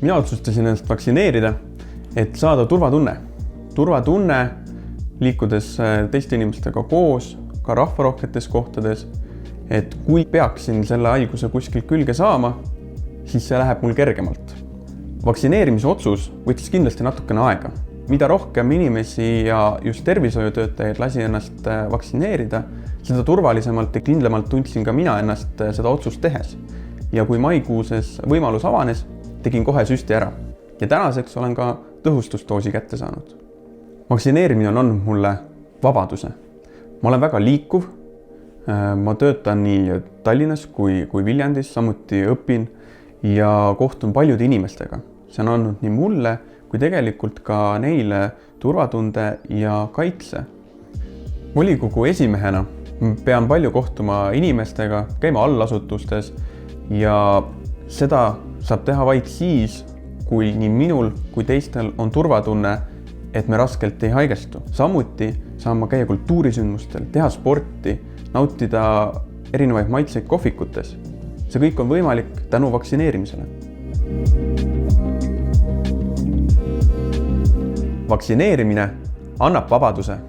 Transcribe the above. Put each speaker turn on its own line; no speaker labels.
Mina otsustasin ennast vaktsineerida, et saada turvatunne. Turvatunne liikudes teiste inimestega koos, ka rahvarohketes kohtades, et kui peaksin selle haiguse kuskilt külge saama, siis see läheb mul kergemalt. Vaktsineerimise otsus võttis kindlasti natukene aega. Mida rohkem inimesi ja just tervishoiutöötajaid lasi ennast vaktsineerida, seda turvalisemalt ja kindlamalt tundsin ka mina ennast seda otsust tehes. Ja kui maikuuses võimalus avanes, tegin kohe süsti ära. Ja tänaseks olen ka tõhustusdoosi kätte saanud. Vaktsineerimine on andnud mulle vabaduse. Ma olen väga liikuv. Ma töötan nii Tallinnas kui Viljandis, samuti õpin ja kohtun paljude inimestega. See on andnud nii mulle, kui tegelikult ka neile turvatunde ja kaitse. Volikogu esimehena pean palju kohtuma inimestega, käima allasutustes ja seda saab teha vaid siis, kui nii minul kui teistel on turvatunne, et me raskelt ei haigestu. Samuti saan ma käia kultuurisündmustel, teha sporti, nautida erinevaid maitseid kohvikutes. See kõik on võimalik tänu vaktsineerimisele. Vaktsineerimine annab vabaduse.